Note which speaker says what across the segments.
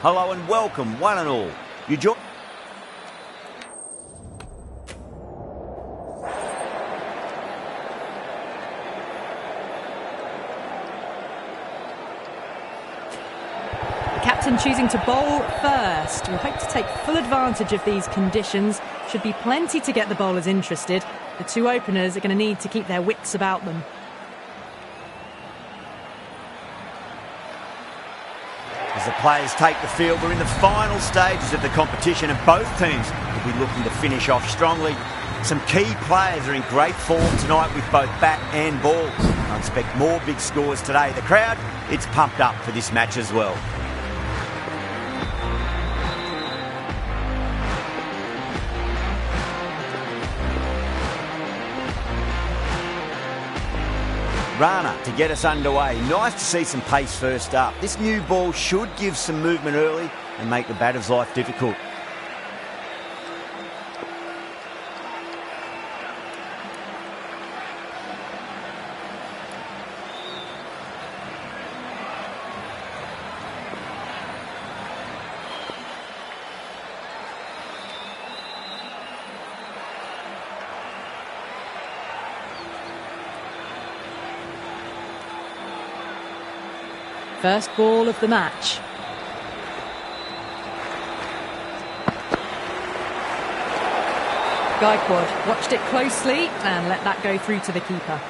Speaker 1: Hello and welcome, one and all. You join.
Speaker 2: The captain choosing to bowl first. We'll hope to take full advantage of these conditions. Should be plenty to get the bowlers interested. The two openers are going to need to keep their wits about them.
Speaker 1: As the players take the field, we're in the final stages of the competition and both teams will be looking to finish off strongly. Some key players are in great form tonight with both bat and ball. I expect more big scores today. The crowd, it's pumped up for this match as well. Rana to get us underway. Nice to see some pace first up. This new ball should give some movement early and make the batter's life difficult.
Speaker 2: First ball of the match. Gaikwad watched it closely and let that go through to the keeper.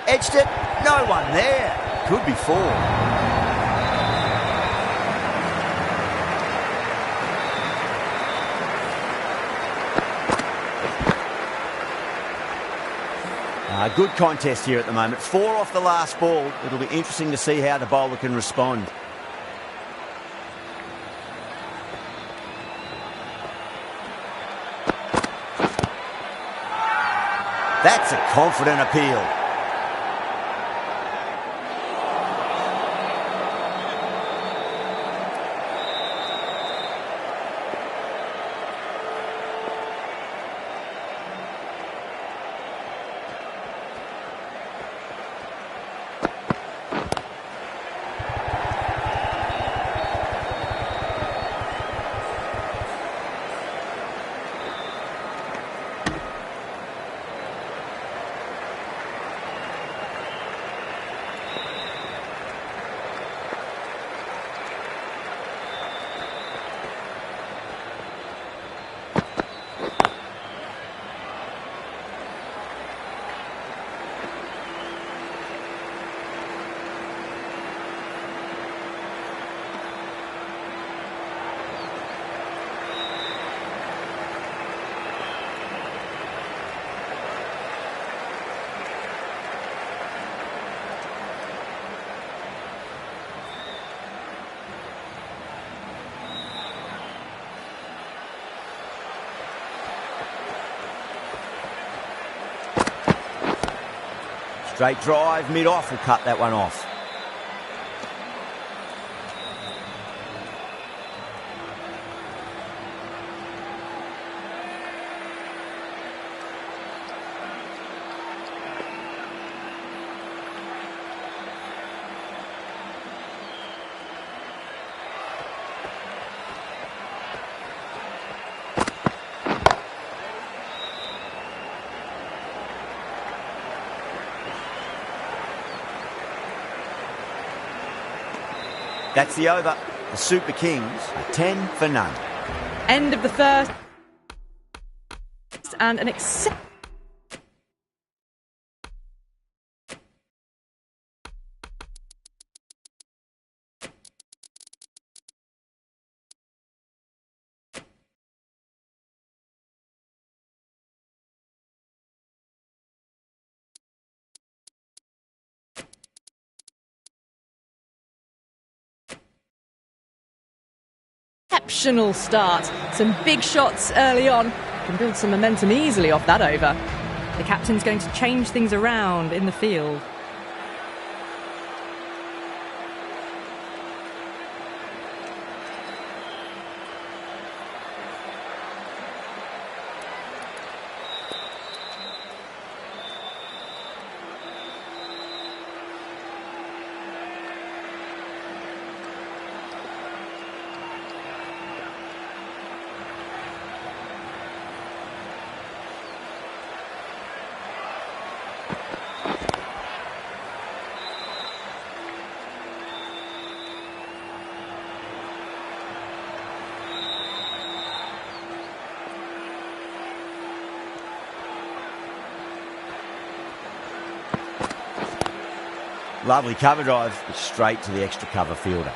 Speaker 1: Edged it, no one there. Could be four. Good contest here at the moment. 4 off the last ball. It'll be interesting to see how the bowler can respond. That's a confident appeal. Straight drive, mid-off will cut that one off. That's the over. The Super Kings are 10 for none.
Speaker 2: End of the first. And an exceptional. Exceptional start. Some big shots early on. Can build some momentum easily off that over. The captain's going to change things around in the field.
Speaker 1: Lovely cover drive, but straight to the extra cover fielder.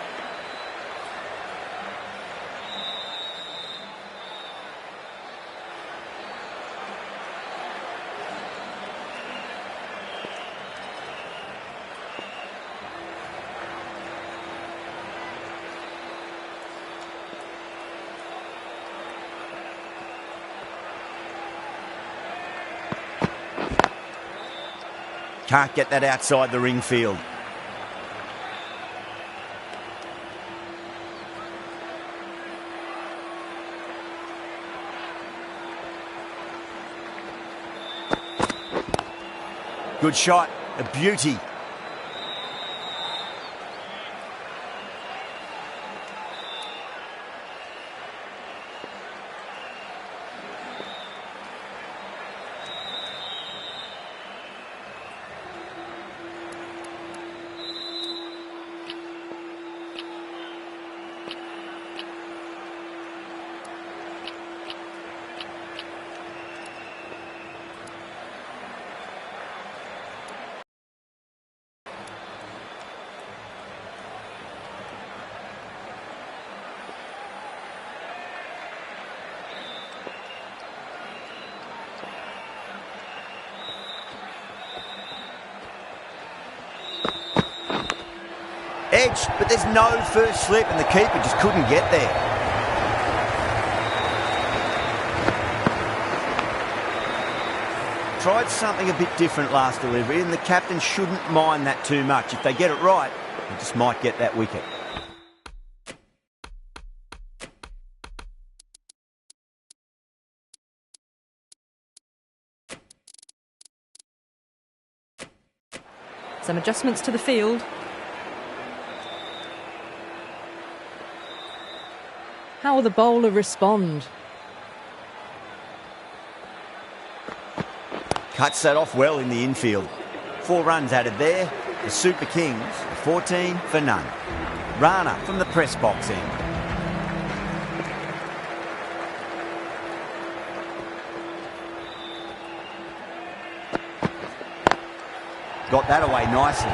Speaker 1: Can't get that outside the ring field. Good shot, a beauty. Edge, but there's no first slip and the keeper just couldn't get there. Tried something a bit different last delivery, and the captain shouldn't mind that too much. If they get it right, they just might get that wicket.
Speaker 2: Some adjustments to the field. How will the bowler respond?
Speaker 1: Cuts that off well in the infield. 4 runs added there. The Super Kings, 14 for none. Rana from the press box end. Got that away nicely.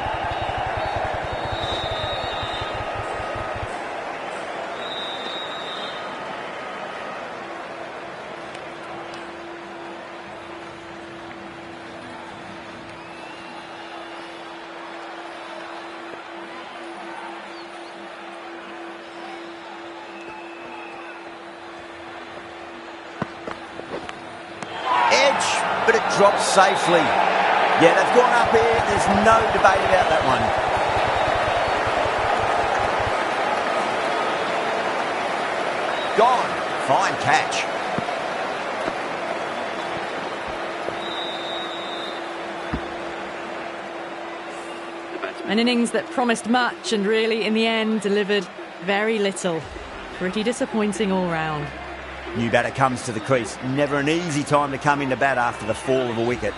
Speaker 1: But it drops safely. Yeah, they've gone up here. There's no debate about that one. Gone. Fine catch.
Speaker 2: An innings that promised much and really, in the end, delivered very little. Pretty disappointing all round.
Speaker 1: New batter comes to the crease. Never an easy time to come into bat after the fall of a wicket.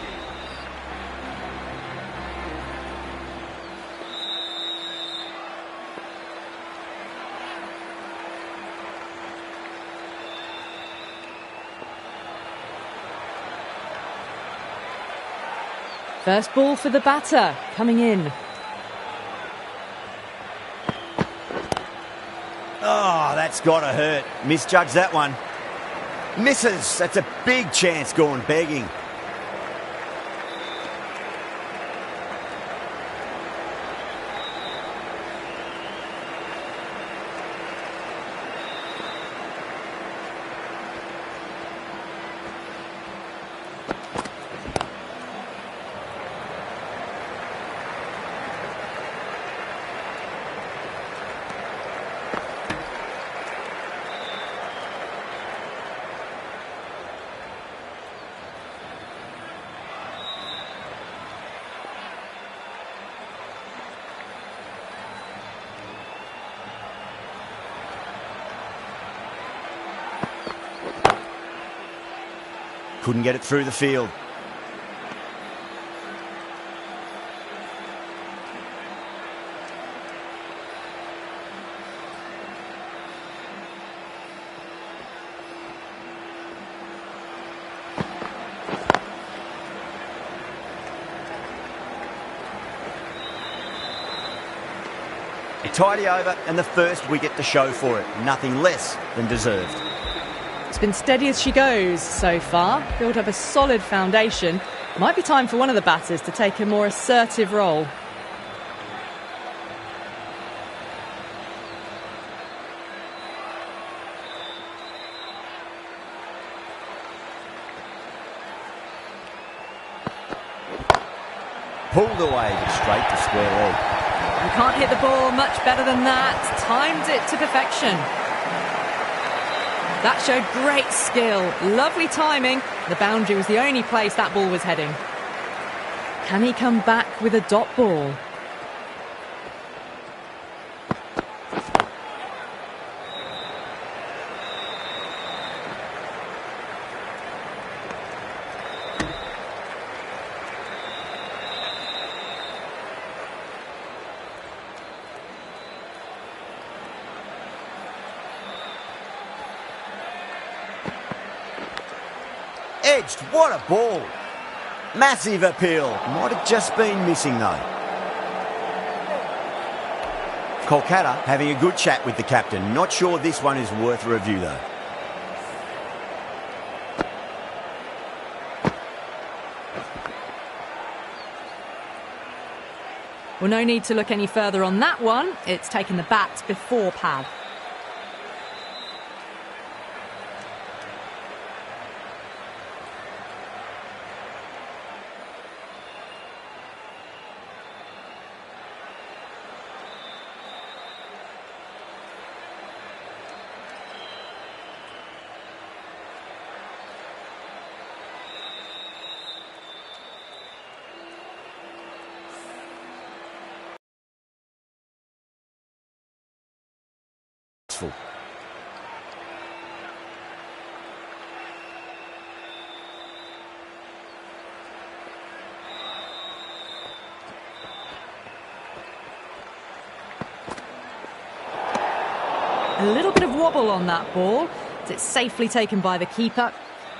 Speaker 2: First ball for the batter, coming in.
Speaker 1: Oh, that's got to hurt. Misjudged that one. Misses. That's a big chance gone begging. Couldn't get it through the field. tidy over and the first wicket to show for it. Nothing less than deserved.
Speaker 2: It's been steady as she goes so far. Built up a solid foundation. Might be time for one of the batters to take a more assertive role.
Speaker 1: Pulled away, but straight to square leg.
Speaker 2: You can't hit the ball much better than that. Timed it to perfection. That showed great skill. Lovely timing. The boundary was the only place that ball was heading. Can he come back with a dot ball?
Speaker 1: Edged, what a ball. Massive appeal. Might have just been missing though. Kolkata having a good chat with the captain. Not sure this one is worth a review though.
Speaker 2: Well, no need to look any further on that one. It's taken the bat before pad. A little bit of wobble on that ball. It's safely taken by the keeper.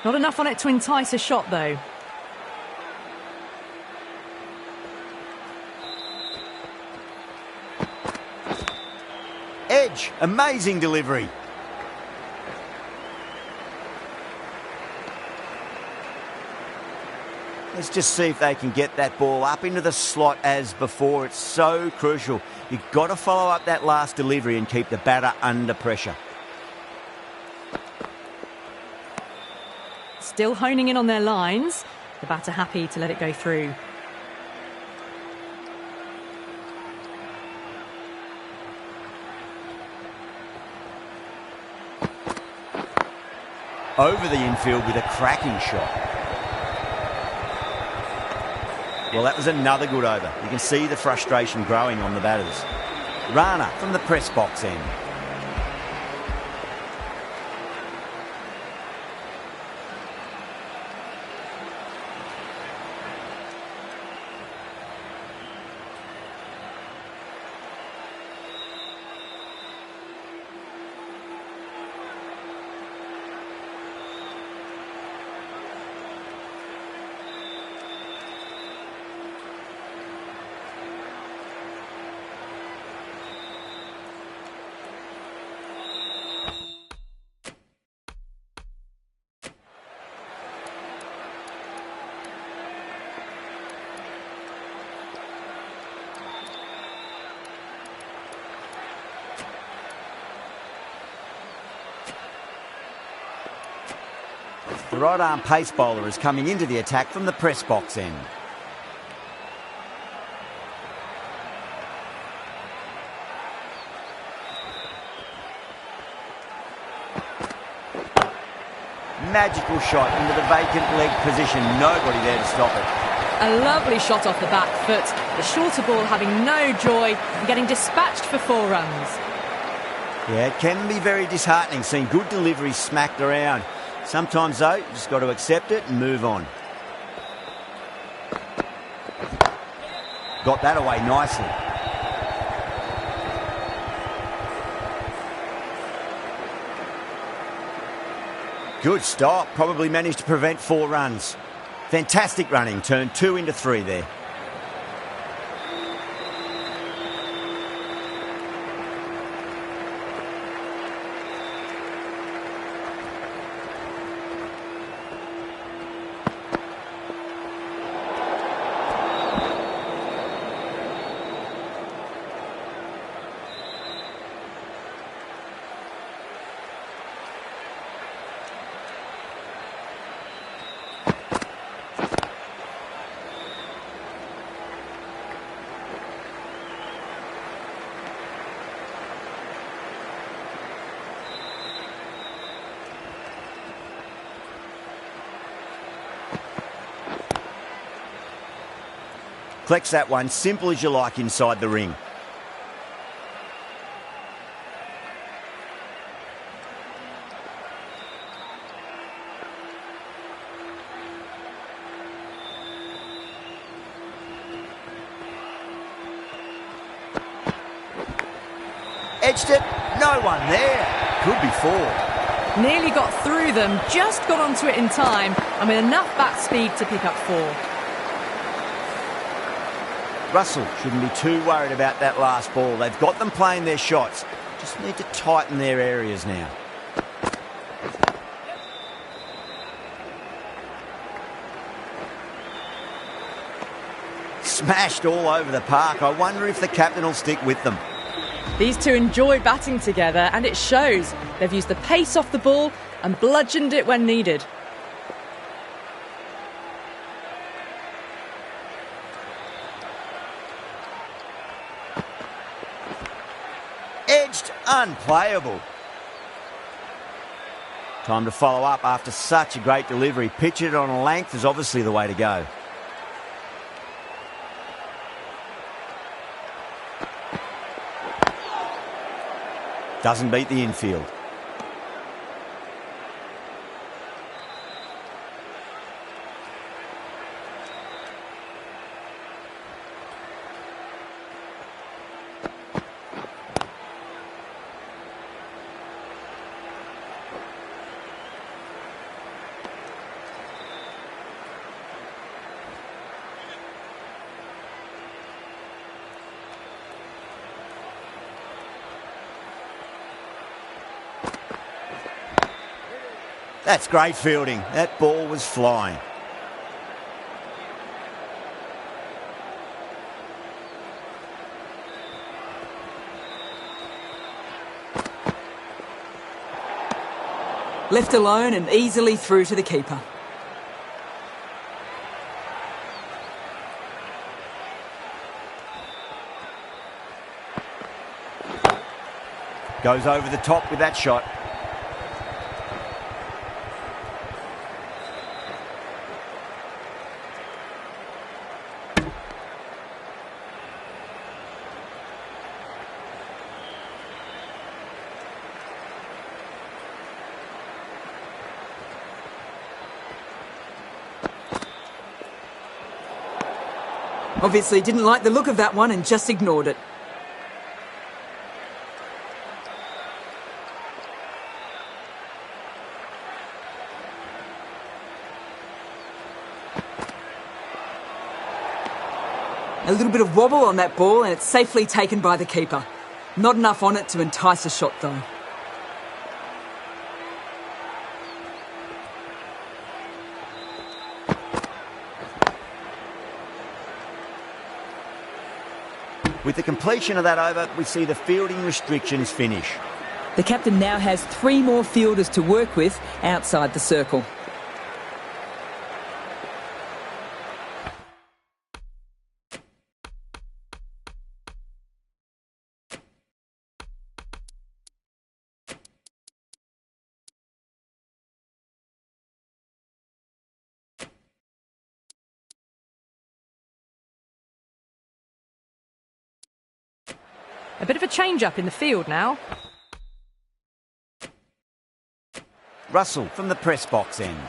Speaker 2: Not enough on it to entice a shot though.
Speaker 1: Edge, amazing delivery. Let's just see if they can get that ball up into the slot as before. It's so crucial. You've got to follow up that last delivery and keep the batter under pressure.
Speaker 2: Still honing in on their lines. The batter happy to let it go through.
Speaker 1: Over the infield with a cracking shot. Well, that was another good over. You can see the frustration growing on the batters. Rana from the press box end. The right-arm pace bowler is coming into the attack from the press box end. Magical shot into the vacant leg position. Nobody there to stop it.
Speaker 2: A lovely shot off the back foot. The shorter ball having no joy and getting dispatched for 4 runs.
Speaker 1: Yeah, it can be very disheartening seeing good deliveries smacked around. Sometimes, though, you just got to accept it and move on. Got that away nicely. Good stop. Probably managed to prevent 4 runs. Fantastic running. Turned 2 into 3 there. Collects that one, simple as you like, inside the ring. Edged it, no one there. Could be four.
Speaker 2: Nearly got through them, just got onto it in time, and with enough bat speed to pick up 4.
Speaker 1: Russell shouldn't be too worried about that last ball. They've got them playing their shots. Just need to tighten their areas now. Smashed all over the park. I wonder if the captain will stick with them.
Speaker 2: These two enjoy batting together, and it shows. They've used the pace off the ball and bludgeoned it when needed.
Speaker 1: Edged, unplayable. Time to follow up after such a great delivery. Pitch it on a length is obviously the way to go. Doesn't beat the infield. That's great fielding. That ball was flying.
Speaker 3: Left alone and easily through to the keeper.
Speaker 1: Goes over the top with that shot.
Speaker 3: Obviously didn't like the look of that one and just ignored it. A little bit of wobble on that ball and it's safely taken by the keeper. Not enough on it to entice a shot though.
Speaker 1: With the completion of that over, we see the fielding restrictions finish.
Speaker 3: The captain now has 3 more fielders to work with outside the circle.
Speaker 2: A bit of a change-up in the field now.
Speaker 1: Russell from the press box end.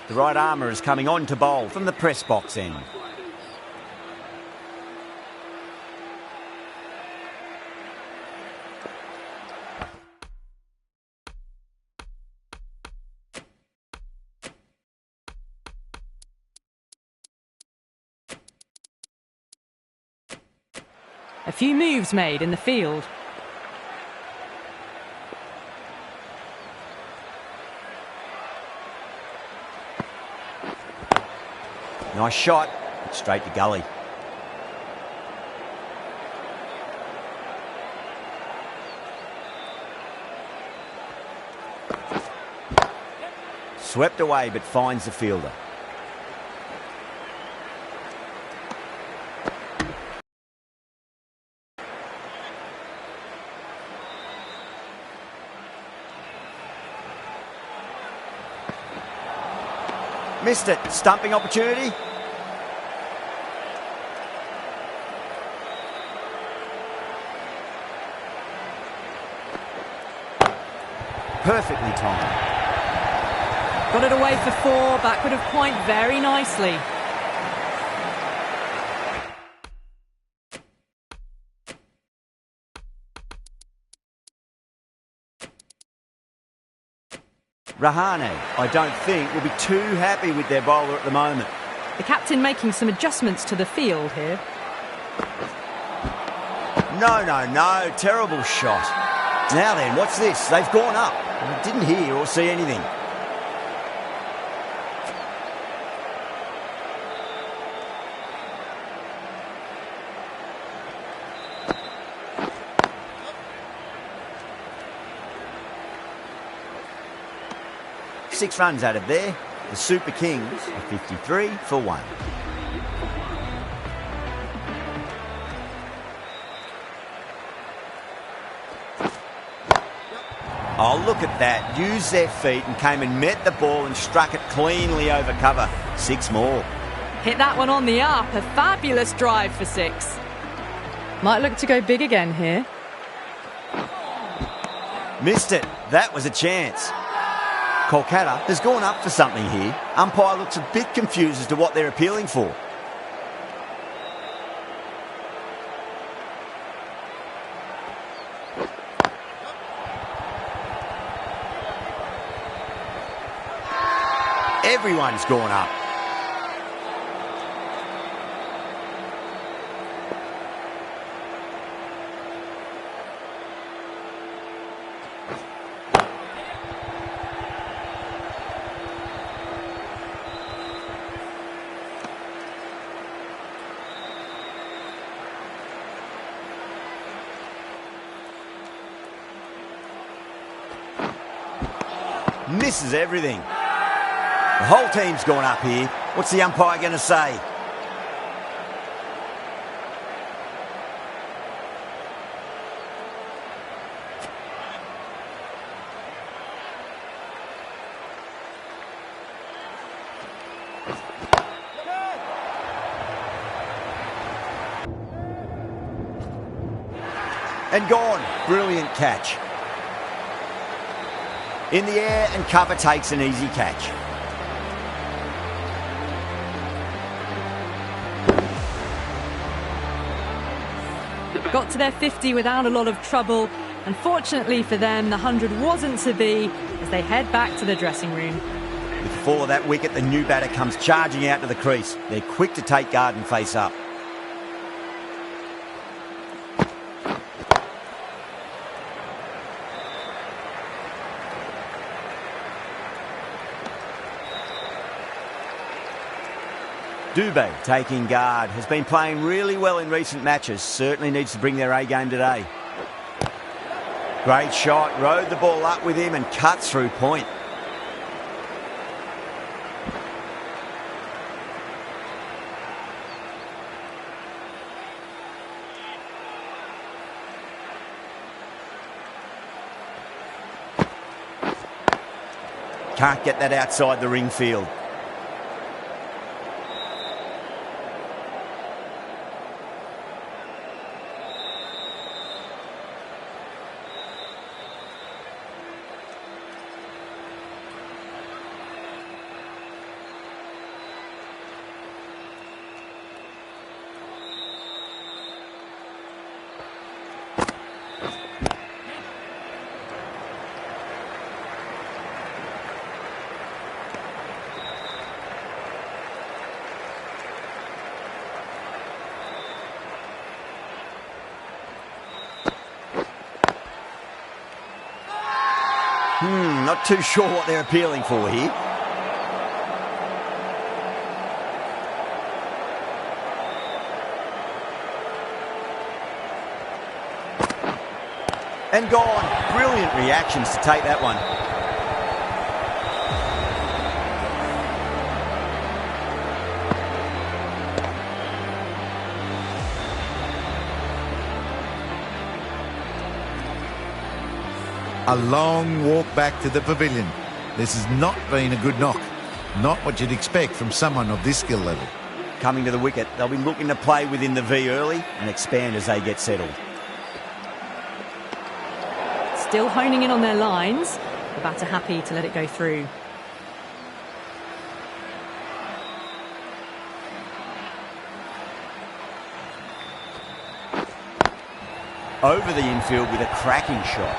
Speaker 1: The right armour is coming on to bowl from the press box end.
Speaker 2: A few moves made in the field.
Speaker 1: Nice shot, straight to gully. Swept away but finds the fielder. Missed it. Stumping opportunity. Perfectly timed.
Speaker 2: Got it away for 4, backward of point very nicely.
Speaker 1: Rahane, I don't think, will be too happy with their bowler at the moment.
Speaker 2: The captain making some adjustments to the field here.
Speaker 1: No, terrible shot. Now then, what's this? They've gone up. I didn't hear or see anything. Six runs out of there. The Super Kings are 53 for 1. Oh, look at that. Used their feet and came and met the ball and struck it cleanly over cover. 6 more.
Speaker 2: Hit that one on the up. A fabulous drive for 6. Might look to go big again here.
Speaker 1: Missed it. That was a chance. Kolkata has gone up for something here. Umpire looks a bit confused as to what they're appealing for. Everyone's gone up. Misses everything. The whole team's gone up here. What's the umpire going to say? And gone. Brilliant catch. In the air and cover takes an easy catch.
Speaker 2: Got to their 50 without a lot of trouble. Unfortunately for them, the 100 wasn't to be as they head back to the dressing room.
Speaker 1: With the fall of that wicket, the new batter comes charging out to the crease. They're quick to take guard and face up. Dubé taking guard, has been playing really well in recent matches, certainly needs to bring their A game today. Great shot, rode the ball up with him and cut through point. Can't get that outside the ring field. Not too sure what they're appealing for here. And gone. Brilliant reactions to take that one.
Speaker 4: A long walk back to the pavilion. This has not been a good knock. Not what you'd expect from someone of this skill level.
Speaker 1: Coming to the wicket, they'll be looking to play within the V early and expand as they get settled.
Speaker 2: Still honing in on their lines. The batter happy to let it go through.
Speaker 1: Over the infield with a cracking shot.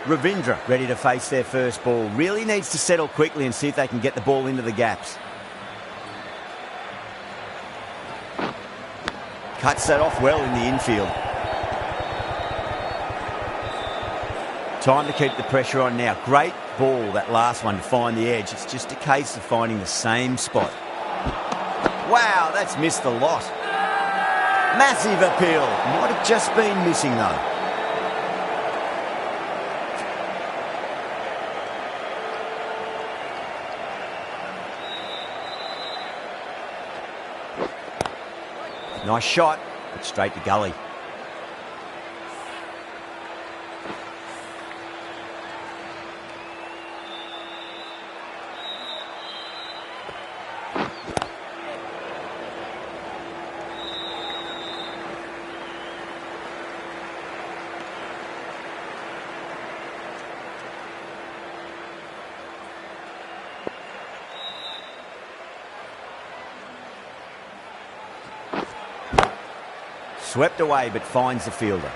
Speaker 1: Ravindra ready to face their first ball. Really needs to settle quickly and see if they can get the ball into the gaps. Cuts that off well in the infield. Time to keep the pressure on now. Great ball, that last one, to find the edge. It's just a case of finding the same spot. Wow, that's missed the lot. Massive appeal. Might have just been missing though. Nice shot, but straight to gully. Swept away, but finds the fielder.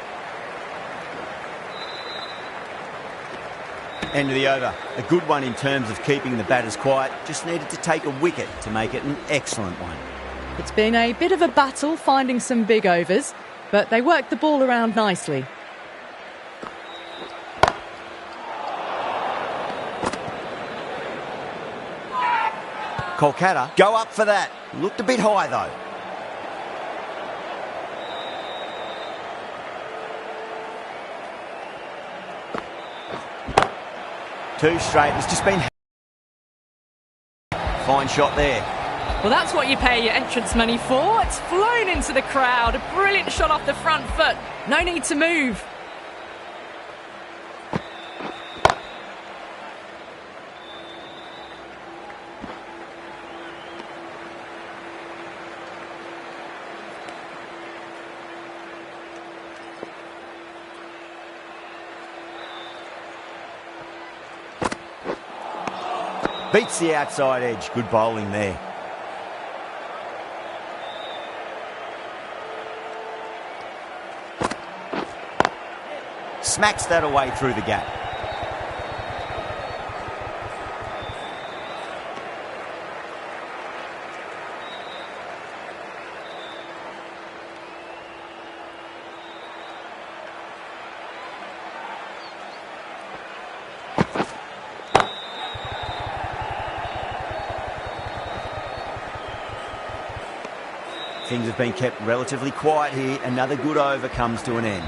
Speaker 1: End of the over. A good one in terms of keeping the batters quiet. Just needed to take a wicket to make it an excellent one.
Speaker 2: It's been a bit of a battle finding some big overs, but they worked the ball around nicely.
Speaker 1: Kolkata go up for that. Looked a bit high though. Two straight. It's just been... Fine shot there.
Speaker 2: Well, that's what you pay your entrance money for. It's flown into the crowd. A brilliant shot off the front foot. No need to move.
Speaker 1: Beats the outside edge. Good bowling there. Smacks that away through the gap. Things have been kept relatively quiet here. Another good over comes to an end.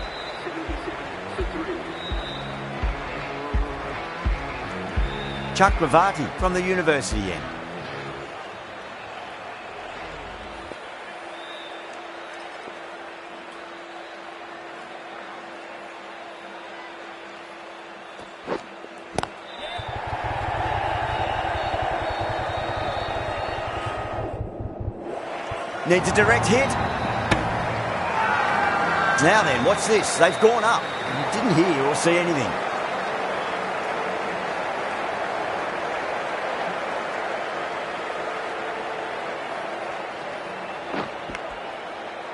Speaker 1: Chakravarti from the university end. Needs a direct hit. Now then, what's this? They've gone up. Didn't hear or see anything.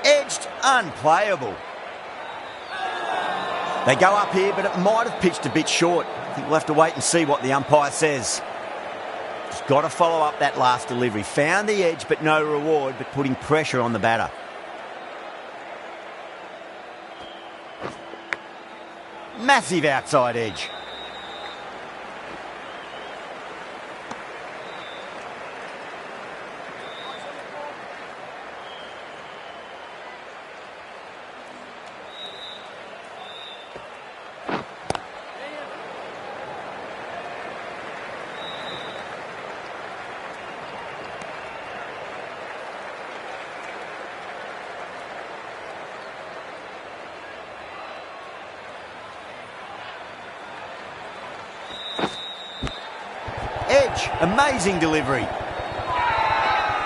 Speaker 1: Edged, unplayable. They go up here, but it might have pitched a bit short. I think we'll have to wait and see what the umpire says. Just got to follow up that last delivery. Found the edge, but no reward, but putting pressure on the batter. Massive outside edge. Edge, amazing delivery.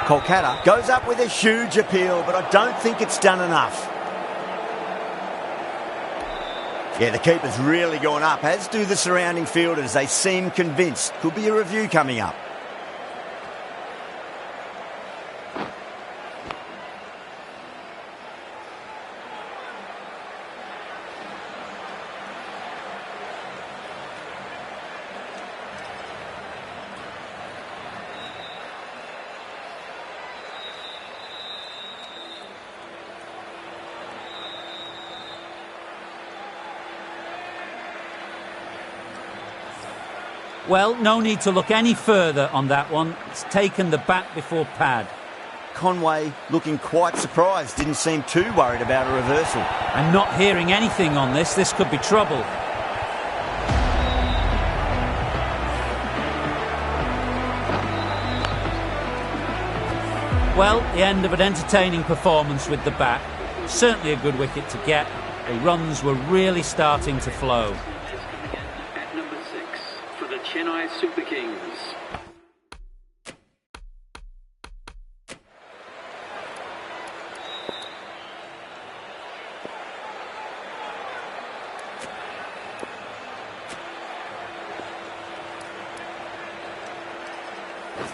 Speaker 1: Kolkata goes up with a huge appeal, but I don't think it's done enough. Yeah, the keeper's really gone up, as do the surrounding fielders. They seem convinced. Could be a review coming up.
Speaker 5: Well, no need to look any further on that one. It's taken the bat before pad.
Speaker 1: Conway looking quite surprised, didn't seem too worried about a reversal.
Speaker 5: I'm not hearing anything on this. This could be trouble. Well, the end of an entertaining performance with the bat. Certainly a good wicket to get. The runs were really starting to flow.
Speaker 6: At number 6 for the Chennai Super Kings.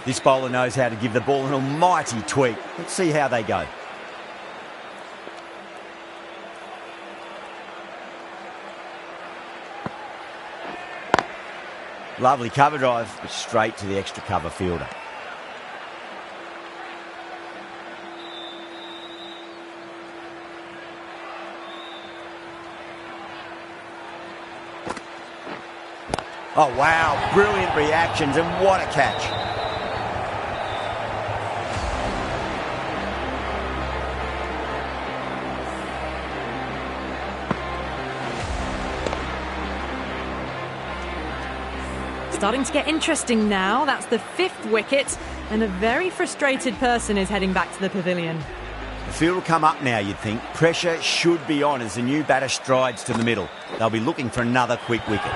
Speaker 1: This bowler knows how to give the ball an almighty tweak. Let's see how they go. Lovely cover drive, but straight to the extra cover fielder. Oh wow, brilliant reactions and what a catch.
Speaker 2: Starting to get interesting now. That's the 5th wicket, and a very frustrated person is heading back to the pavilion.
Speaker 1: The field will come up now, you'd think. Pressure should be on as the new batter strides to the middle. They'll be looking for another quick wicket.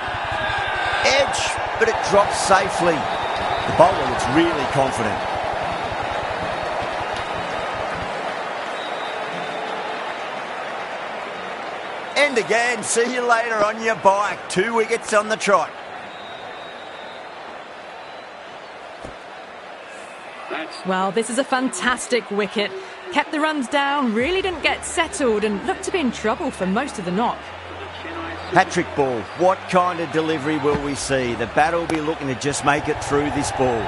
Speaker 1: Edge, but it drops safely. The bowler looks really confident. And again, see you later on your bike. 2 wickets on the trot.
Speaker 2: Well, this is a fantastic wicket. Kept the runs down, really didn't get settled, and looked to be in trouble for most of the knock.
Speaker 1: Hat-trick ball. What kind of delivery will we see? The batter will be looking to just make it through this ball.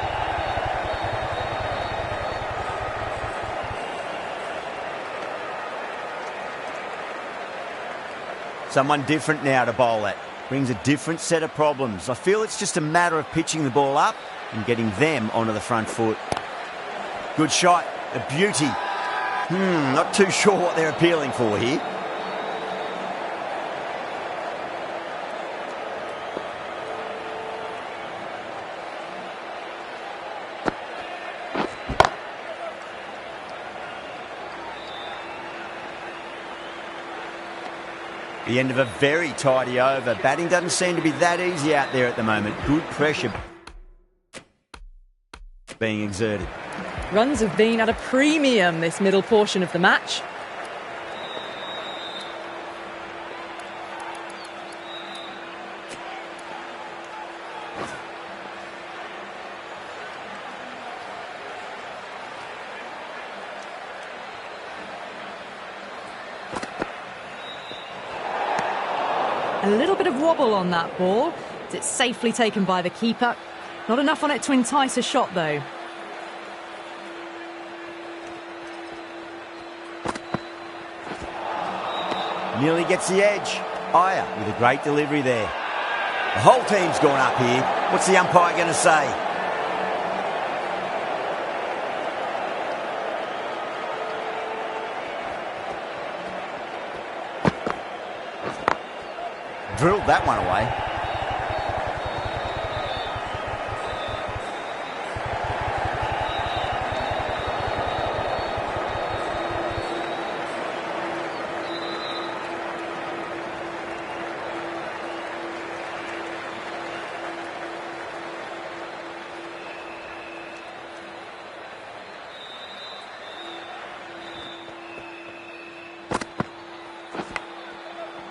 Speaker 1: Someone different now to bowl at. Brings a different set of problems. I feel it's just a matter of pitching the ball up and getting them onto the front foot. Good shot, a beauty. Not too sure what they're appealing for here. The end of a very tidy over. Batting doesn't seem to be that easy out there at the moment. Good pressure being exerted.
Speaker 2: Runs have been at a premium this middle portion of the match. A little bit of wobble on that ball. It's safely taken by the keeper. Not enough on it to entice a shot though.
Speaker 1: Nearly gets the edge. Iyer with a great delivery there. The whole team's gone up here. What's the umpire going to say? Drilled that one away.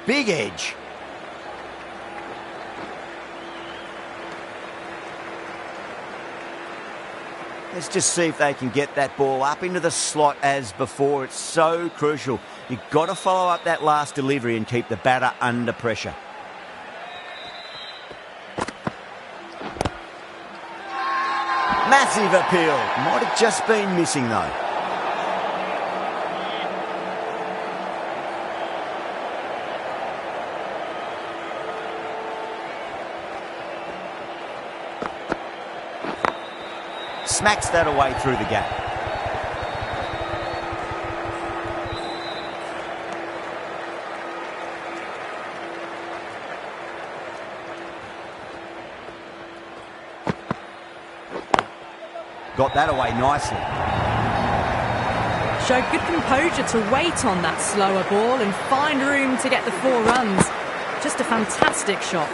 Speaker 1: Big edge. Let's just see if they can get that ball up into the slot as before. It's so crucial. You've got to follow up that last delivery and keep the batter under pressure. Massive appeal. Might have just been missing though. Smacks that away through the gap. Got that away nicely.
Speaker 2: Showed good composure to wait on that slower ball and find room to get the 4 runs. Just a fantastic shot.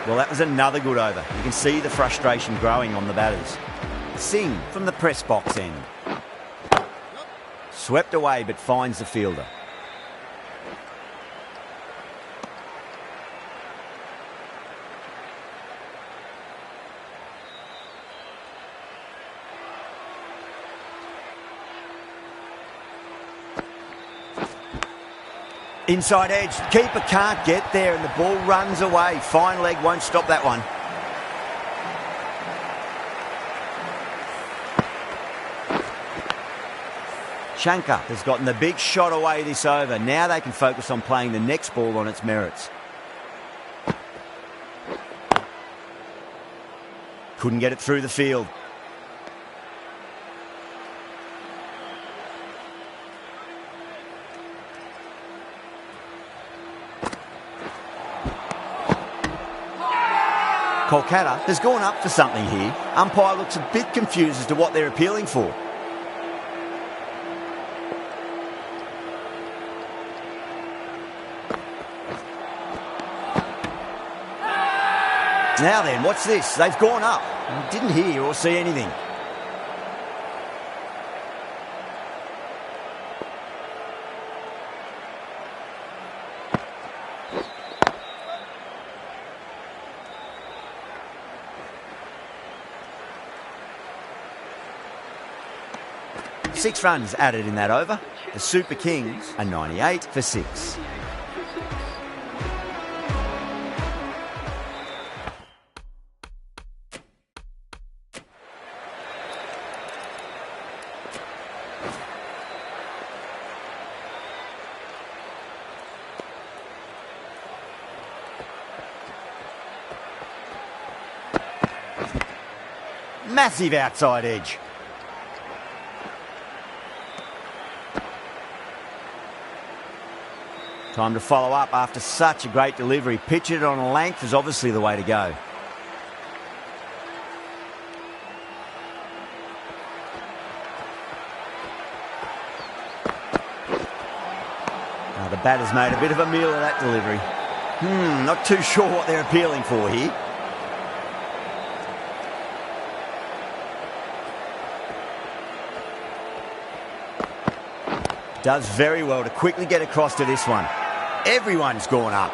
Speaker 1: Well, that was another good over. You can see the frustration growing on the batters. Singh from the press box end. Swept away but finds the fielder. Inside edge. Keeper can't get there and the ball runs away. Fine leg won't stop that one. Shankar has gotten the big shot away this over. Now they can focus on playing the next ball on its merits. Couldn't get it through the field. Kolkata has gone up for something here. Umpire looks a bit confused as to what they're appealing for. Now then, what's this? They've gone up. Didn't hear or see anything. Six runs added in that over. The Super Kings are 98 for 6. Massive outside edge. Time to follow up after such a great delivery. Pitch it on a length is obviously the way to go. Now the batter's made a bit of a meal of that delivery. Not too sure what they're appealing for here. Does very well to quickly get across to this one. Everyone's gone up.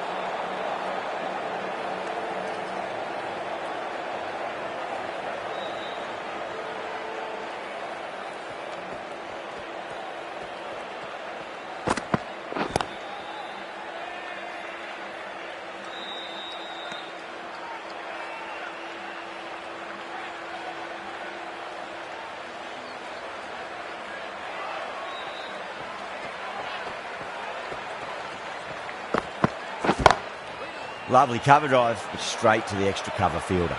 Speaker 1: Lovely cover drive, straight to the extra cover fielder.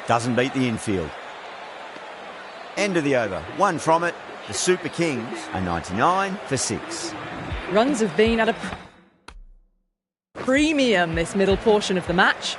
Speaker 1: Doesn't beat the infield. End of the over. One from it. The Super Kings are 99 for 6.
Speaker 2: Runs have been at a premium this middle portion of the match.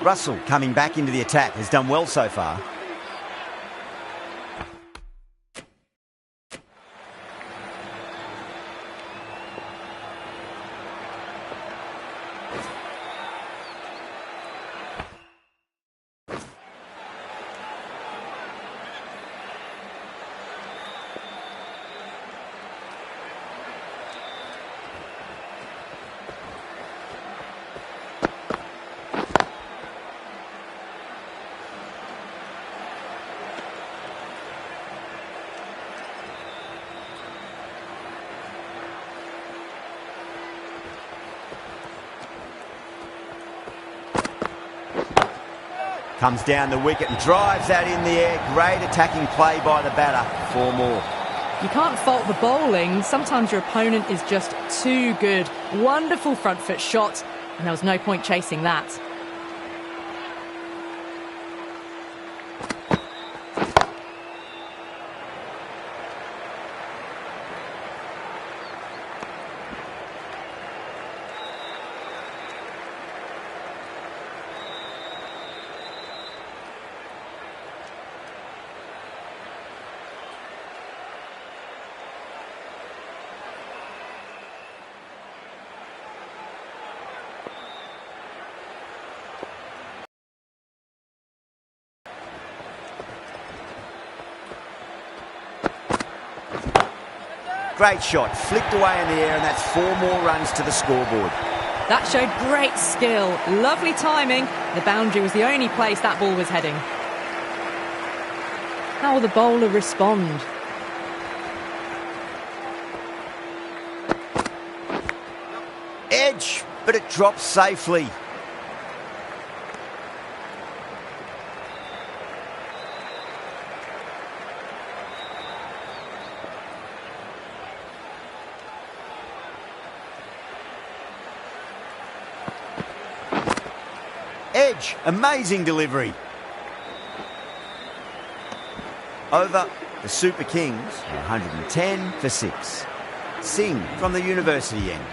Speaker 1: Russell coming back into the attack has done well so far. Comes down the wicket and drives that in the air. Great attacking play by the batter. 4 more.
Speaker 2: You can't fault the bowling. Sometimes your opponent is just too good. Wonderful front foot shot, and there was no point chasing that.
Speaker 1: Great shot, flicked away in the air, and that's 4 more runs to the scoreboard.
Speaker 2: That showed great skill, lovely timing. The boundary was the only place that ball was heading. How will the bowler respond?
Speaker 1: Edge, but it drops safely. Edge, amazing delivery. Over the Super Kings, 110 for 6. Singh from the university end.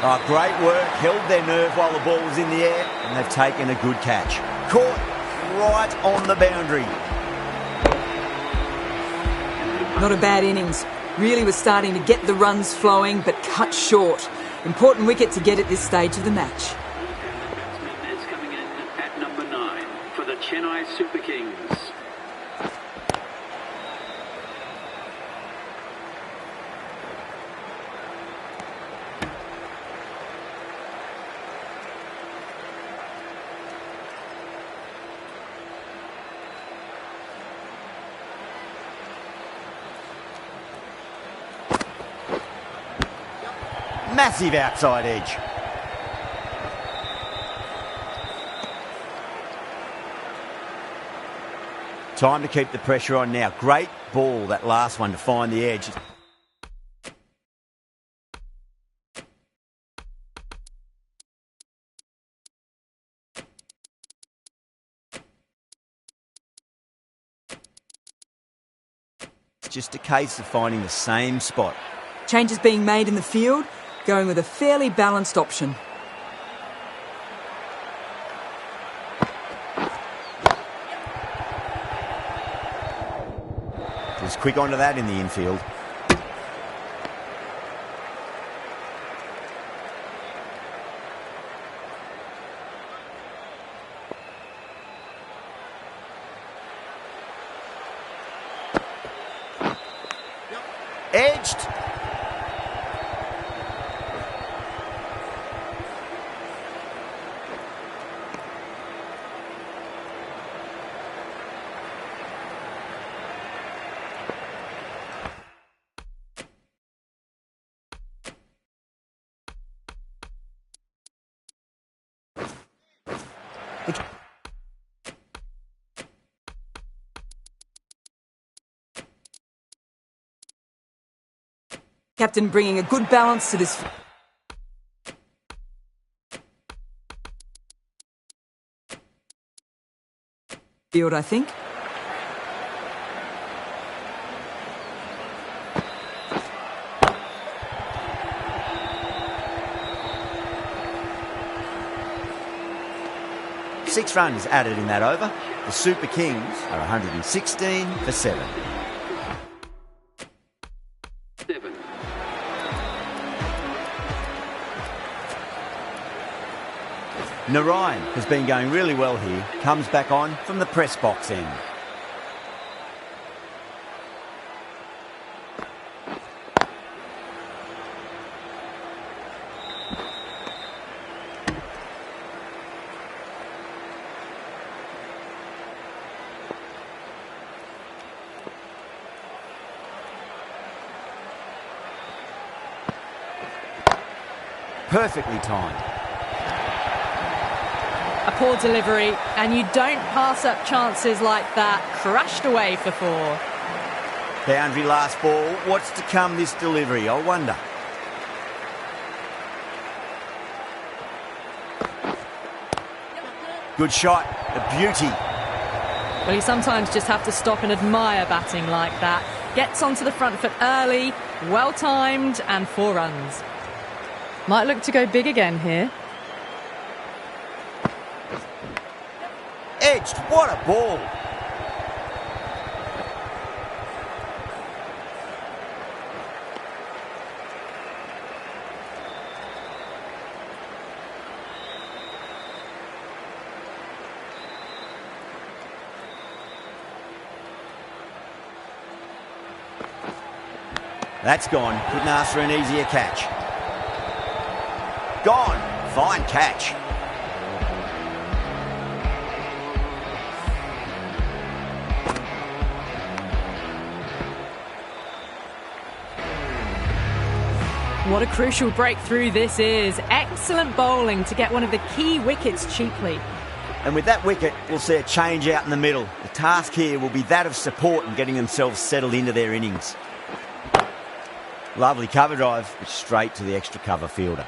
Speaker 1: Oh, great work, held their nerve while the ball was in the air, and they've taken a good catch. Caught right on the boundary.
Speaker 3: Not a bad innings. Really was starting to get the runs flowing, but cut short. Important wicket to get at this stage of the match.
Speaker 6: Batsman is coming in at number 9 for the Chennai Super Kings.
Speaker 1: Massive outside edge. Time to keep the pressure on now. Great ball, that last one, to find the edge. It's just a case of finding the same spot.
Speaker 3: Changes being made in the field, going with a fairly balanced option.
Speaker 1: Was quick onto that in the infield. Edged.
Speaker 3: Captain bringing a good balance to this field, I think.
Speaker 1: Six runs added in that over. The Super Kings are 116 for 7. Narayan has been going really well here. Comes back on from the press box end. Perfectly timed.
Speaker 2: A poor delivery, and you don't pass up chances like that. Crashed away for 4.
Speaker 1: Boundary last ball. What's to come this delivery, I wonder. Good shot. A beauty.
Speaker 2: Well, you sometimes just have to stop and admire batting like that. Gets onto the front foot early, well timed, and 4 runs. Might look to go big again here.
Speaker 1: Edged. What a ball. That's gone. Couldn't ask for an easier catch. Gone. Fine catch.
Speaker 2: What a crucial breakthrough this is. Excellent bowling to get one of the key wickets cheaply.
Speaker 1: And with that wicket, we'll see a change out in the middle. The task here will be that of support and getting themselves settled into their innings. Lovely cover drive, but straight to the extra cover fielder.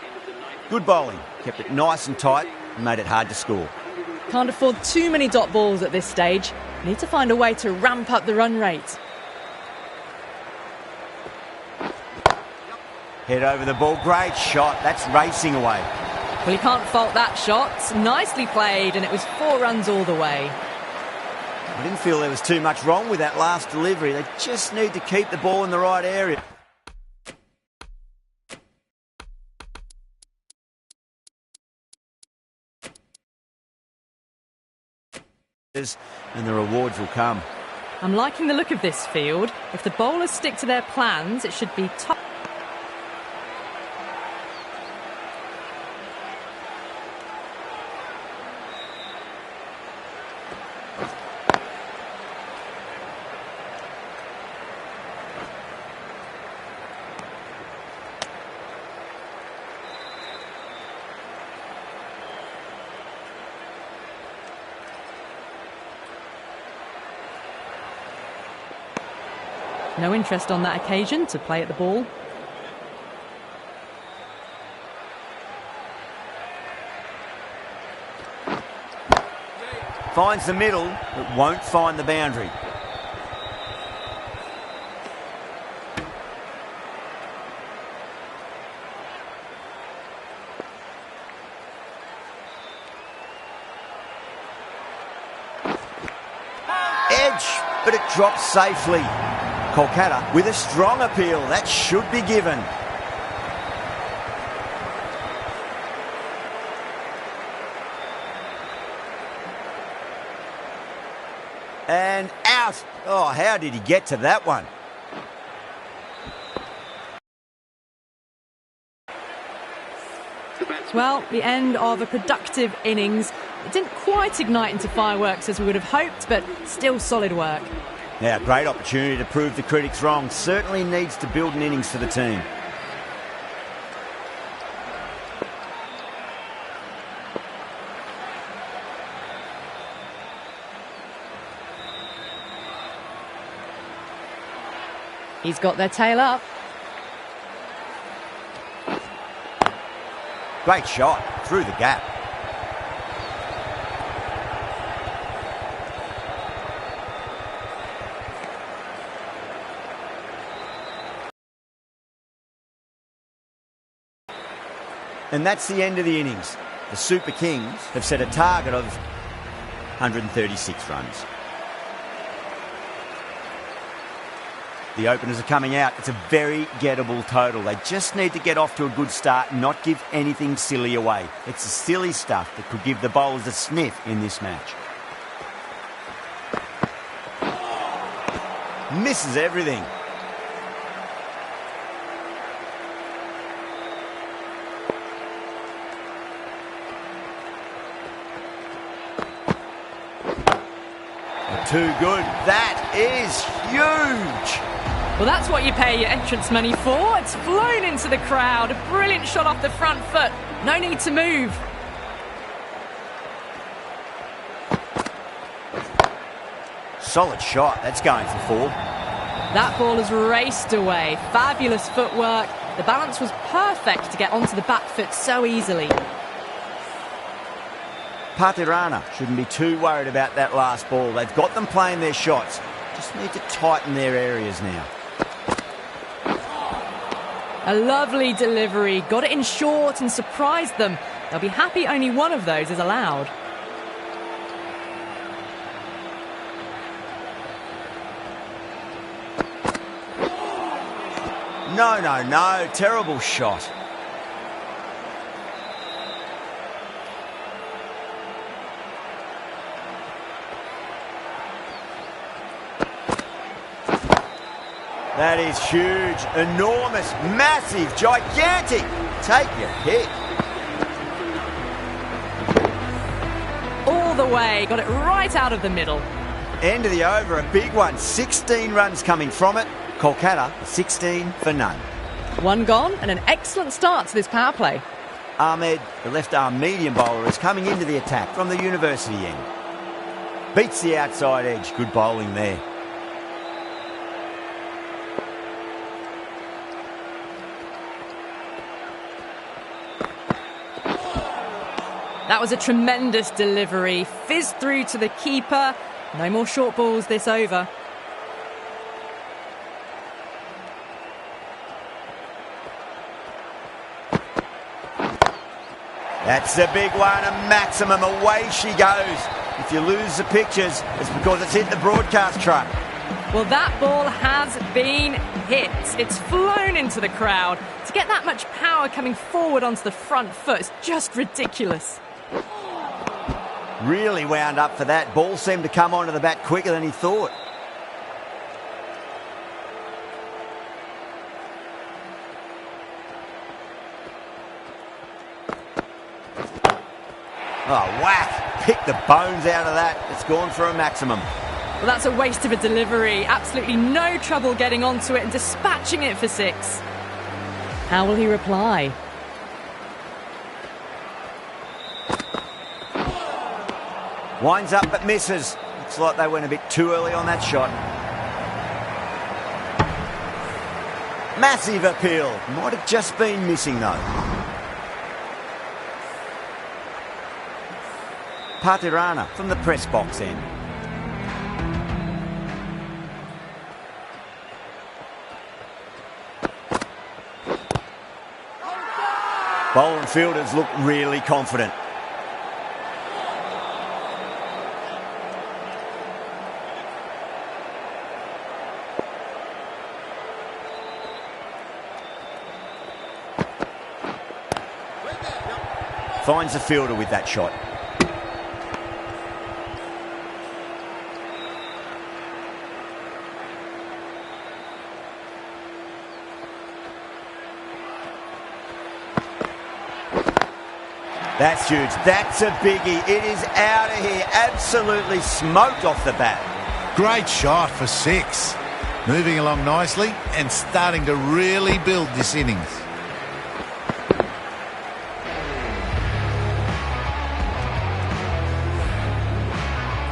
Speaker 1: Good bowling, kept it nice and tight and made it hard to score.
Speaker 2: Can't afford too many dot balls at this stage. Need to find a way to ramp up the run rate.
Speaker 1: Head over the ball, great shot, that's racing away.
Speaker 2: Well, you can't fault that shot. Nicely played, and it was 4 runs all the way.
Speaker 1: I didn't feel there was too much wrong with that last delivery. They just need to keep the ball in the right area. And the rewards will come.
Speaker 2: I'm liking the look of this field. If the bowlers stick to their plans, it should be top. No interest on that occasion to play at the ball.
Speaker 1: Finds the middle, but won't find the boundary. Edge, but it drops safely. Kolkata with a strong appeal. That should be given. And out. Oh, how did he get to that one?
Speaker 2: Well, the end of a productive innings. It didn't quite ignite into fireworks as we would have hoped, but still solid work.
Speaker 1: Now, great opportunity to prove the critics wrong. Certainly needs to build an innings for the team.
Speaker 2: He's got their tail up.
Speaker 1: Great shot through the gap. And that's the end of the innings. The Super Kings have set a target of 136 runs. The openers are coming out. It's a very gettable total. They just need to get off to a good start and not give anything silly away. It's the silly stuff that could give the bowlers a sniff in this match. Misses everything. Too good. That is huge.
Speaker 2: Well, that's what you pay your entrance money for. It's flown into the crowd. A brilliant shot off the front foot. No need to move.
Speaker 1: Solid shot. That's going for 4.
Speaker 2: That ball has raced away. Fabulous footwork. The balance was perfect to get onto the back foot so easily.
Speaker 1: Patirana shouldn't be too worried about that last ball. They've got them playing their shots. Just need to tighten their areas now.
Speaker 2: A lovely delivery. Got it in short and surprised them. They'll be happy only one of those is allowed.
Speaker 1: No. Terrible shot. That is huge, enormous, massive, gigantic. Take your pick.
Speaker 2: All the way, got it right out of the middle.
Speaker 1: End of the over, a big one. 16 runs coming from it. Kolkata, 16 for none.
Speaker 2: One gone and an excellent start to this power play.
Speaker 1: Ahmed, the left-arm medium bowler, is coming into the attack from the university end. Beats the outside edge. Good bowling there.
Speaker 2: That was a tremendous delivery. Fizzed through to the keeper. No more short balls this over.
Speaker 1: That's the big one, a maximum. Away she goes. If you lose the pictures, it's because it's hit the broadcast truck.
Speaker 2: Well, that ball has been hit. It's flown into the crowd. To get that much power coming forward onto the front foot is just ridiculous.
Speaker 1: Really wound up for that. Ball seemed to come onto the bat quicker than he thought. Oh, whack. Pick the bones out of that. It's gone for a maximum.
Speaker 2: Well, that's a waste of a delivery. Absolutely no trouble getting onto it and dispatching it for 6. How will he reply?
Speaker 1: Winds up but misses. Looks like they went a bit too early on that shot. Massive appeal. Might have just been missing though. Patirana from the press box end. Bowler and fielders look really confident. Finds the fielder with that shot. That's huge. That's a biggie. It is out of here. Absolutely smoked off the bat.
Speaker 4: Great shot for 6. Moving along nicely and starting to really build this innings.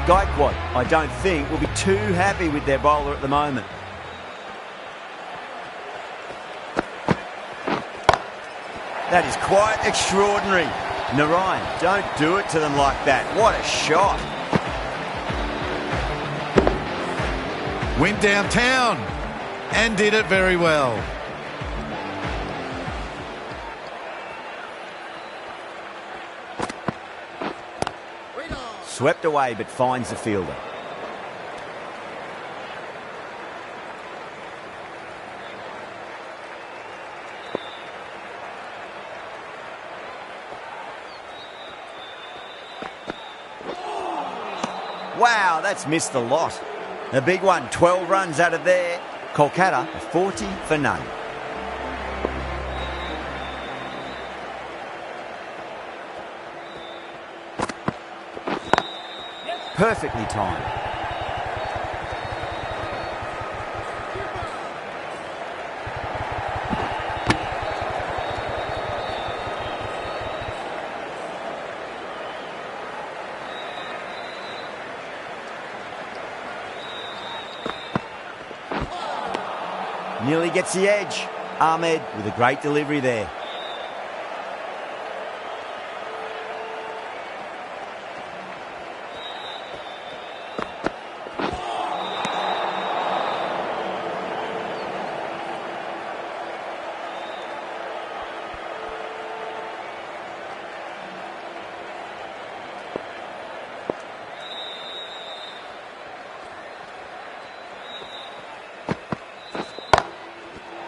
Speaker 1: Gaikwad, I don't think, will be too happy with their bowler at the moment. That is quite extraordinary. Narayan, don't do it to them like that. What a shot.
Speaker 4: Went downtown and did it very well.
Speaker 1: Swept away but finds the fielder. Wow, that's missed the lot. A big one, 12 runs out of there. Kolkata, 40 for none. Perfectly timed. Nearly gets the edge. Ahmed with a great delivery there.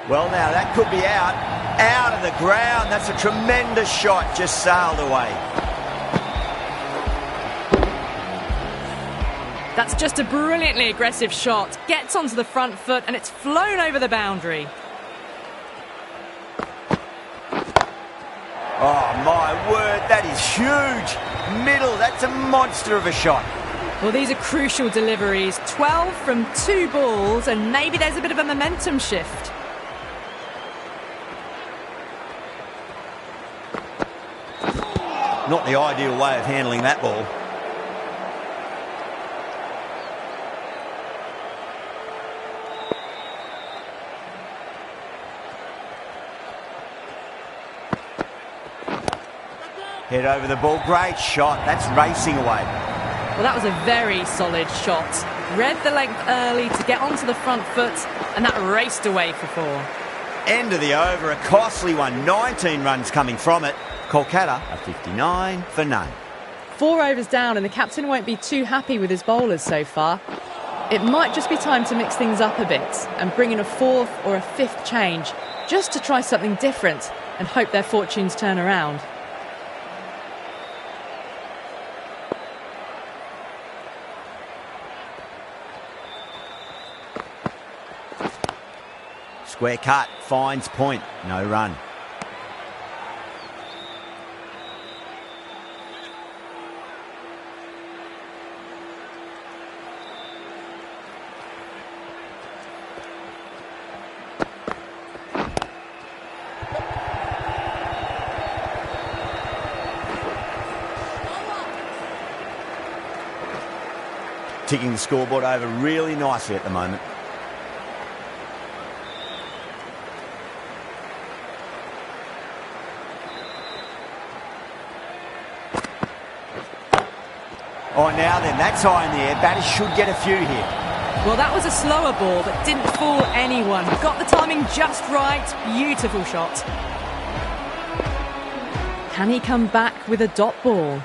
Speaker 1: Well, now that could be out of the ground. That's a tremendous shot, just sailed away.
Speaker 2: That's just a brilliantly aggressive shot. Gets onto the front foot and it's flown over the boundary.
Speaker 1: Oh, my word, that is huge. Middle, that's a monster of a shot.
Speaker 2: Well, these are crucial deliveries. 12 from 2 balls, and maybe there's a bit of a momentum shift.
Speaker 1: Not the ideal way of handling that ball. Head over the ball, great shot. That's racing away.
Speaker 2: Well, that was a very solid shot. Read the length early to get onto the front foot, and that raced away for 4.
Speaker 1: End of the over, a costly one. 19 runs coming from it. Kolkata are 59 for none.
Speaker 2: 4 overs down, and the captain won't be too happy with his bowlers so far. It might just be time to mix things up a bit and bring in a 4th or a 5th change, just to try something different and hope their fortunes turn around.
Speaker 1: Square cut, finds point, no run. Ticking the scoreboard over really nicely at the moment. Oh, now then, that's high in the air. Batters should get a few here.
Speaker 2: Well, that was a slower ball, but didn't fool anyone. Got the timing just right. Beautiful shot. Can he come back with a dot ball?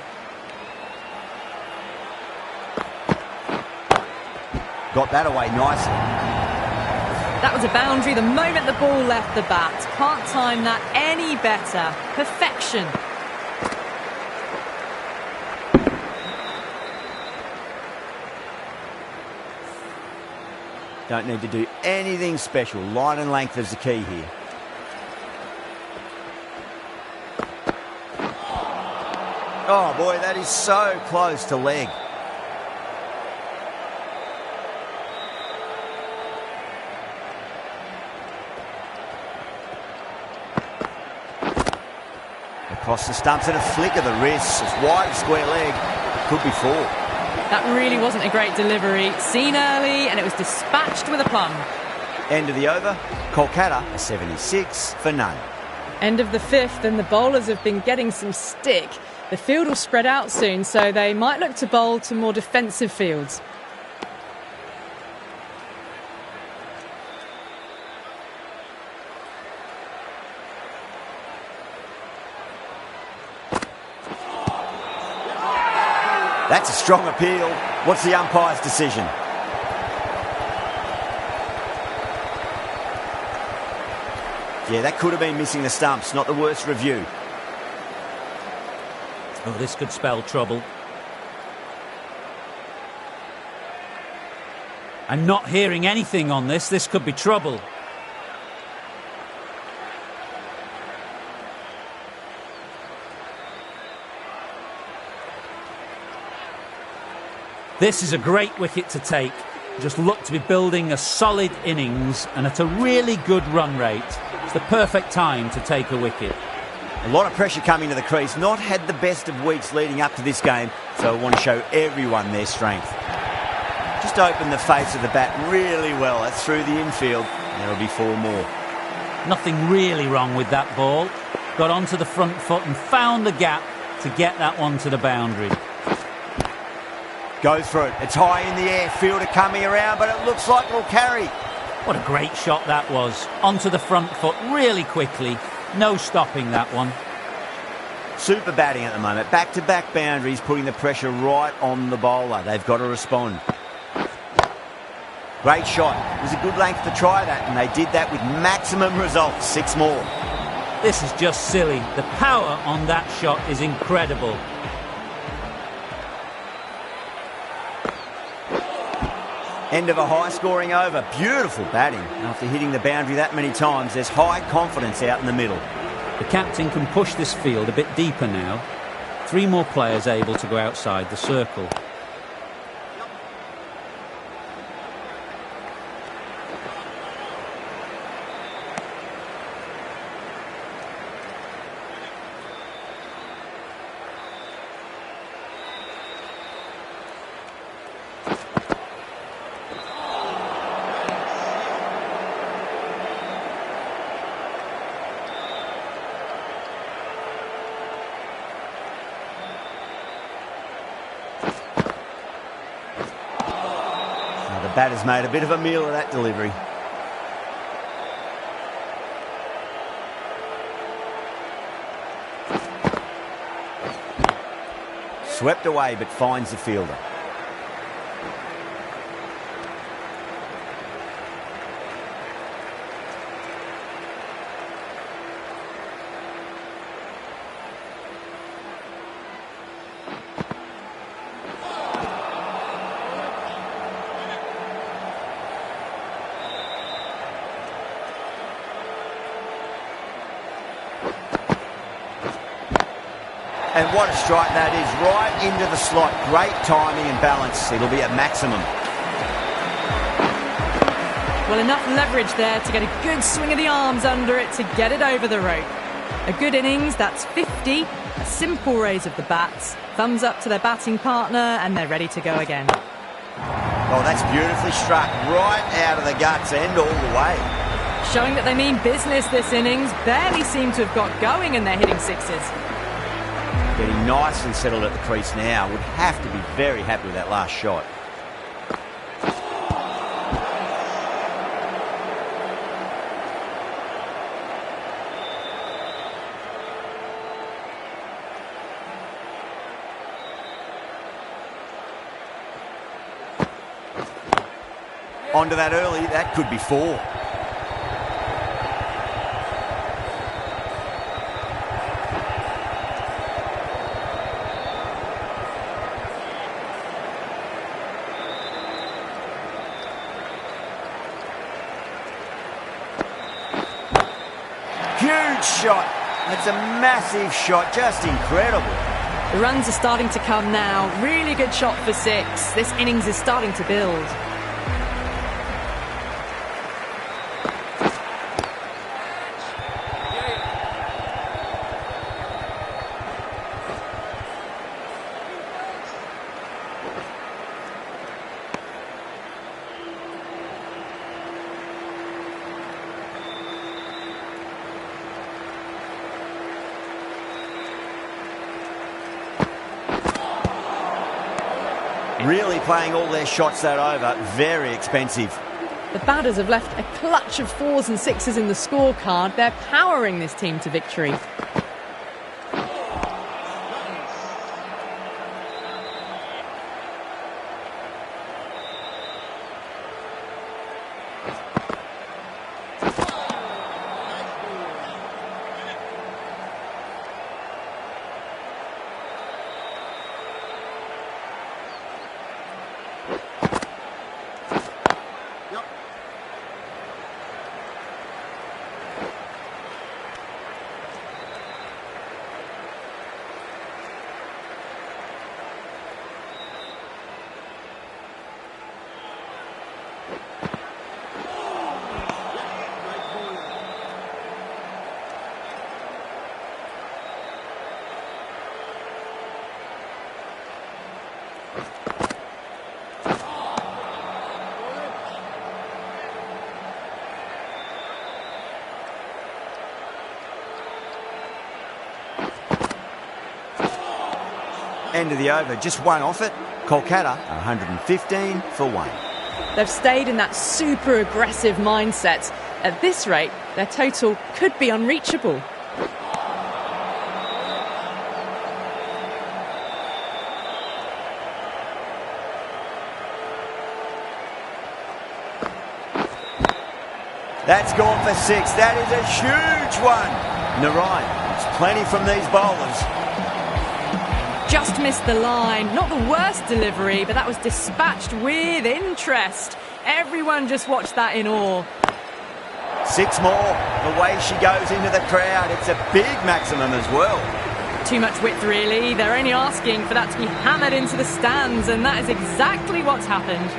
Speaker 1: Got that away nicely.
Speaker 2: That was a boundary the moment the ball left the bat. Can't time that any better. Perfection.
Speaker 1: Don't need to do anything special. Line and length is the key here. Oh boy, that is so close to leg. Across the stumps and a flick of the wrist. It's wide square leg. Could be 4.
Speaker 2: That really wasn't a great delivery. Seen early, and it was dispatched with a plum.
Speaker 1: End of the over. Kolkata are 76 for none.
Speaker 2: End of the fifth, and the bowlers have been getting some stick. The field will spread out soon, so they might look to bowl to more defensive fields.
Speaker 1: That's a strong appeal. What's the umpire's decision? Yeah, that could have been missing the stumps. Not the worst review.
Speaker 5: Oh, this could spell trouble. I'm not hearing anything on this. This could be trouble. This is a great wicket to take. Just look to be building a solid innings and at a really good run rate. It's the perfect time to take a wicket.
Speaker 1: A lot of pressure coming to the crease. Not had the best of weeks leading up to this game, so I want to show everyone their strength. Just open the face of the bat really well. That's through the infield. There'll be 4 more.
Speaker 5: Nothing really wrong with that ball. Got onto the front foot and found the gap to get that one to the boundary.
Speaker 1: Goes for it. It's high in the air. Fielder coming around, but it looks like it'll carry.
Speaker 5: What a great shot that was. Onto the front foot really quickly. No stopping that one.
Speaker 1: Super batting at the moment. Back-to-back boundaries, putting the pressure right on the bowler. They've got to respond. Great shot. It was a good length to try that, and they did that with maximum results. 6 more.
Speaker 5: This is just silly. The power on that shot is incredible.
Speaker 1: End of a high-scoring over. Beautiful batting. After hitting the boundary that many times, there's high confidence out in the middle.
Speaker 5: The captain can push this field a bit deeper now. 3 more players able to go outside the circle.
Speaker 1: The batter's made a bit of a meal of that delivery. Swept away, but finds the fielder. And what a strike that is, right into the slot. Great timing and balance. It'll be at maximum.
Speaker 2: Well, enough leverage there to get a good swing of the arms under it to get it over the rope. A good innings, that's 50. A simple raise of the bats. Thumbs up to their batting partner, and they're ready to go again.
Speaker 1: Oh, that's beautifully struck. Right out of the guts end all the way.
Speaker 2: Showing that they mean business this innings. Barely seem to have got going, and they're hitting sixes.
Speaker 1: Getting nicely settled at the crease now. Would have to be very happy with that last shot. Onto that early. That could be 4. Huge shot. It's a massive shot. Just incredible.
Speaker 2: The runs are starting to come now. Really good shot for 6. This innings is starting to build.
Speaker 1: Really playing all their shots that over. Very expensive.
Speaker 2: The batters have left a clutch of 4s and 6s in the scorecard. They're powering this team to victory.
Speaker 1: End of the over, just one off it. Kolkata 115 for 1.
Speaker 2: They've stayed in that super aggressive mindset. At this rate, their total could be unreachable.
Speaker 1: That's gone for 6. That is a huge one. Narayan, it's plenty from these bowlers.
Speaker 2: Just missed the line. Not the worst delivery, but that was dispatched with interest. Everyone just watched that in awe.
Speaker 1: 6 more. The way she goes into the crowd, it's a big maximum as well.
Speaker 2: Too much width, really. They're only asking for that to be hammered into the stands, and that is exactly what's happened.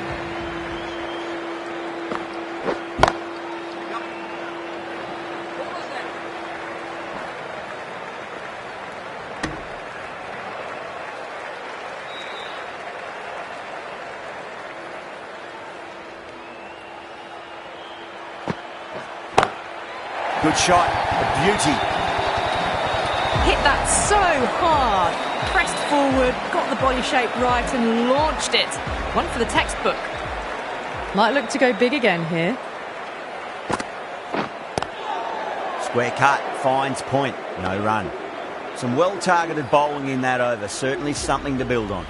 Speaker 1: Good shot, a beauty.
Speaker 2: Hit that so hard. Pressed forward, got the body shape right and launched it. One for the textbook. Might look to go big again here.
Speaker 1: Square cut, finds point, no run. Some well-targeted bowling in that over, certainly something to build on.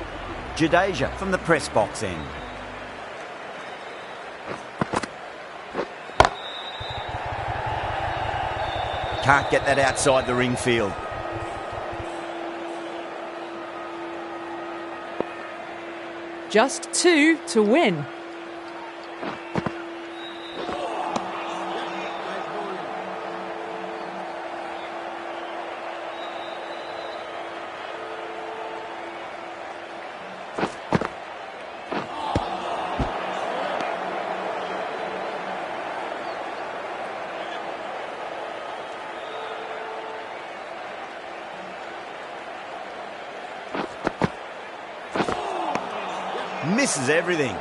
Speaker 1: Jadeja from the press box end. Can't get that outside the ring field.
Speaker 2: Just 2 to win.
Speaker 1: Misses everything.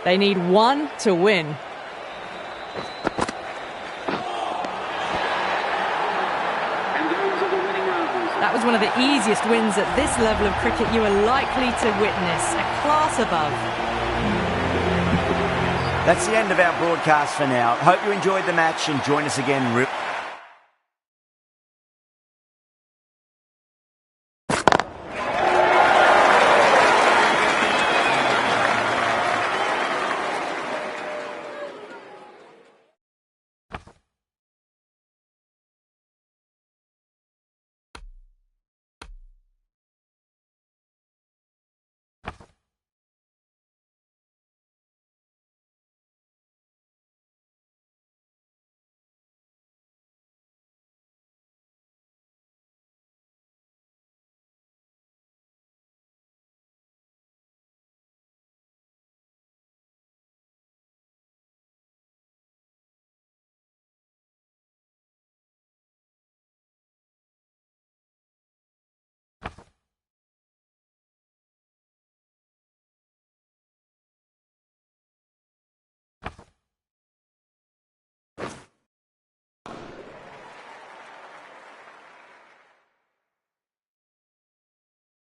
Speaker 2: They need 1 to win. That was one of the easiest wins at this level of cricket you are likely to witness. A class above.
Speaker 1: That's the end of our broadcast for now. Hope you enjoyed the match and join us again